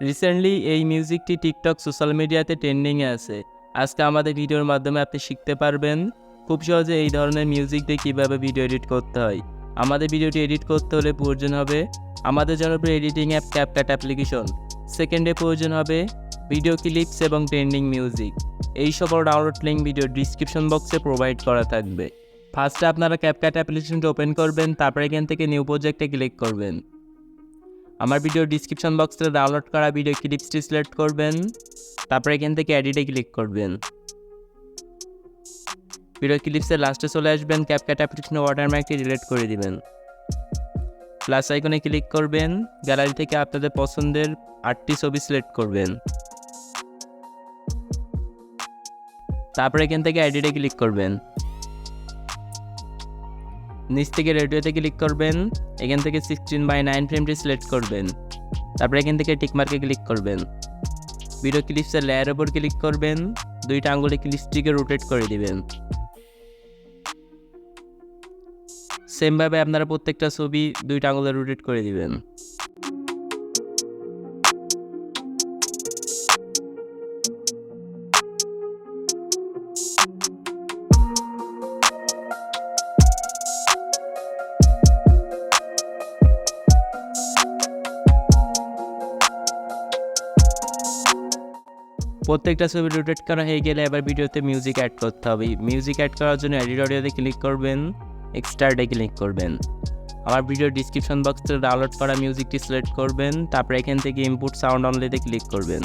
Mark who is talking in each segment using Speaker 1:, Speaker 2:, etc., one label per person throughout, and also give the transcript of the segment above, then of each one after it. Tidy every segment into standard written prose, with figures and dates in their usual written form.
Speaker 1: Recently এই মিউজিকটি TikTok social মিডিয়াতে ট্রেন্ডিংয়ে আছে। আজকে আমাদের ভিডিওর মাধ্যমে আপনি শিখতে পারবেন খুব সহজে এই ধরনের মিউজিক দিয়ে কীভাবে ভিডিও এডিট করতে হয়। আমাদের ভিডিওটি এডিট করতে হলে প্রয়োজন হবে আমাদের জনপ্রিয় এডিটিং অ্যাপ ক্যাপকাট অ্যাপ্লিকেশন। সেকেন্ডে প্রয়োজন হবে ভিডিও ক্লিপস এবং ট্রেন্ডিং মিউজিক। এই সকল ডাউনলোড লিঙ্ক ভিডিও ডিসক্রিপশন বক্সে প্রোভাইড করা থাকবে। ফার্স্টে আপনারা ক্যাপকাট অ্যাপ্লিকেশনটি ওপেন করবেন, তারপরে এখান থেকে নিউ প্রজেক্টে ক্লিক করবেন। আমার ভিডিও ডিসক্রিপশন বক্সে ডাউনলোড করা ভিডিও ক্লিপসটি সিলেক্ট করবেন, তারপরে এখান থেকে এডিটে ক্লিক করবেন। ভিডিও ক্লিপসের লাস্টে চলে আসবেন, ক্যাপকাট অ্যাপ্লিকেশনের ওয়াটারমার্কটি ডিলিট করে দিবেন। প্লাস আইকনে ক্লিক করবেন, গ্যালারি থেকে আপনাদের পছন্দের 8টি ছবি সিলেক্ট করবেন, তারপরে এখান থেকে এডিটে ক্লিক করবেন। নিচ থেকে রেডিওতে ক্লিক করবেন, এখান থেকে 16:9 ফ্রেমটি সিলেক্ট করবেন, তারপরে এখান থেকে টিকমার্কে ক্লিক করবেন। ভিডিও ক্লিপসের লেয়ারের উপর ক্লিক করবেন, দুইটা আঙ্গুলে ক্লিপসটিকে রোটেট করে দিবেন। সেমভাবে আপনারা প্রত্যেকটা ছবি দুইটা আঙ্গুলে রোটেট করে দিবেন। প্রত্যেকটা ছবি রোটেট করা হয়ে গেলে এবার ভিডিওতে মিউজিক অ্যাড করতে হবে। মিউজিক অ্যাড করার জন্য এডিট অডিওতে ক্লিক করবেন, এক্সট্রাটে ক্লিক করবেন। আমার ভিডিও ডিসক্রিপশন বক্সে ডাউনলোড করা মিউজিকটি সিলেক্ট করবেন, তারপরে এখান থেকে ইনপুট সাউন্ড অনলিতে ক্লিক করবেন।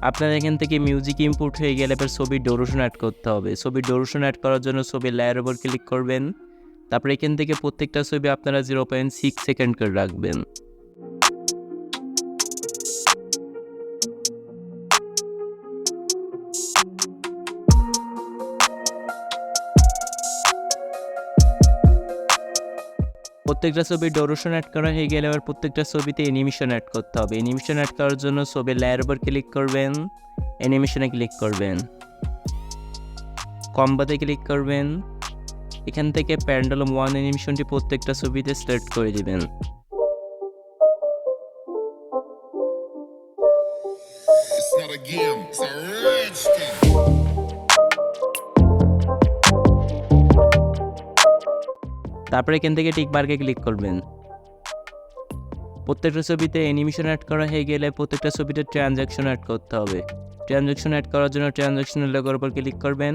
Speaker 1: আপনার এখান থেকে মিউজিক ইনপুট হয়ে গেলে এবার ছবির ডুরেশন অ্যাড করতে হবে। ছবির ডুরেশন অ্যাড করার জন্য ছবির লেয়ারের উপর ক্লিক করবেন, তারপরে এখান থেকে প্রত্যেকটা ছবি আপনারা 0.6 সেকেন্ড করে রাখবেন। প্রত্যেকটা ছবির ডুরেশন অ্যাড করা হয়ে গেলে এবার প্রত্যেকটা ছবিতে অ্যানিমেশন অ্যাড করতে হবে। অ্যানিমেশন অ্যাড করার জন্য ছবির লেয়ার উপর ক্লিক করবেন, অ্যানিমেশনে ক্লিক করবেন, কম্বোতে ক্লিক করবেন। এখান থেকে প্যান্ডেলম 1 অ্যানিমেশনটি প্রত্যেকটা ছবিতে সিলেক্ট করে দিবেন। তারপরে এখান থেকে টিক মার্কে ক্লিক করবেন। প্রত্যেকটা ছবিতে অ্যানিমেশন অ্যাড করা হয়ে গেলে প্রত্যেকটা ছবিতে ট্রানজ্যাকশন অ্যাড করতে হবে। ট্রানজ্যাকশন অ্যাড করার জন্য ট্রানজ্যাকশনের লোগোর উপর ক্লিক করবেন,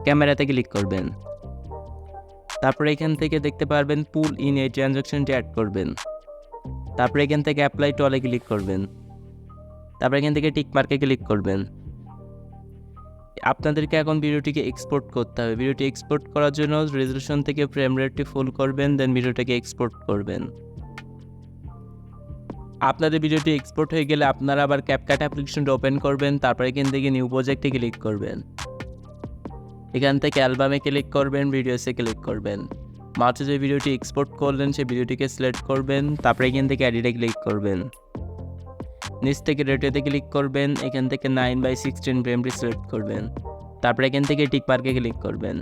Speaker 1: ক্যামেরাতে ক্লিক করবেন, তারপরে এখান থেকে দেখতে পারবেন পুল ইন এই ট্রানজ্যাকশনটি অ্যাড করবেন। তারপরে এখান থেকে অ্যাপ্লাই টু অলে ক্লিক করবেন, তারপরে এখান থেকে টিক মার্কে ক্লিক করবেন। আপনাদেরকে এখন ভিডিওটিকে এক্সপোর্ট করতে হবে। ভিডিওটি এক্সপোর্ট করার জন্য রেজোলিউশন থেকে ফ্রেম রেটটি ফুল করবেন, দেন ভিডিওটাকে এক্সপোর্ট করবেন। আপনাদের ভিডিওটি এক্সপোর্ট হয়ে গেলে আপনারা আবার ক্যাপকাট অ্যাপ্লিকেশনটা ওপেন করবেন, তারপরে এখান থেকে নিউ প্রজেক্টে ক্লিক করবেন। এখান থেকে অ্যালবামে ক্লিক করবেন, ভিডিওসে ক্লিক করবেন। মাত্র যে ভিডিওটি এক্সপোর্ট করলেন সেই ভিডিওটিকে সিলেক্ট করবেন, তারপরে এখান থেকে এডিটে ক্লিক করবেন। নিচ থেকে রেডিওতে ক্লিক করবেন, এখান থেকে 9:16 ফ্রেমটি সিলেক্ট করবেন, তারপরে এখান থেকে টিক মার্কে ক্লিক করবেন।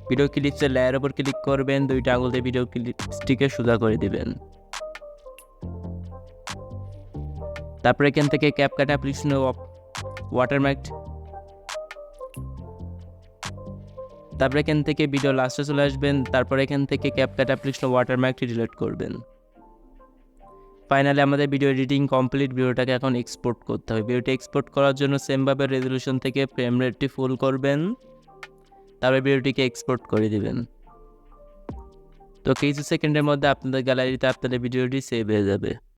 Speaker 1: ভিডিও ক্লিপসের লেয়ার উপর ক্লিক করবেন, দুইটা আঙুল দিয়ে ভিডিও ক্লিপসটিকে সোজা করে দিবেন। তারপরে এখান থেকে ক্যাপকাট অ্যাপ্লিকেশনের ওয়াটারমার্ক, তারপরে এখান থেকে ভিডিও লাস্টে চলে আসবেন, তারপরে এখান থেকে ক্যাপকাট অ্যাপ্লিকেশনের ওয়াটারমার্কটি ডিলিট করবেন। ফাইনালি আমাদের ভিডিও এডিটিং কমপ্লিট। ভিডিওটাকে এখন এক্সপোর্ট করতে হবে। ভিডিওটি এক্সপোর্ট করার জন্য সেমভাবে রেজোলিউশন থেকে ফ্রেম রেটটি ফুল করবেন, তারপরে ভিডিওটিকে এক্সপোর্ট করে দিবেন। তো কিছু সেকেন্ডের মধ্যে আপনাদের গ্যালারিতে আপনাদের ভিডিওটি সেভ হয়ে যাবে।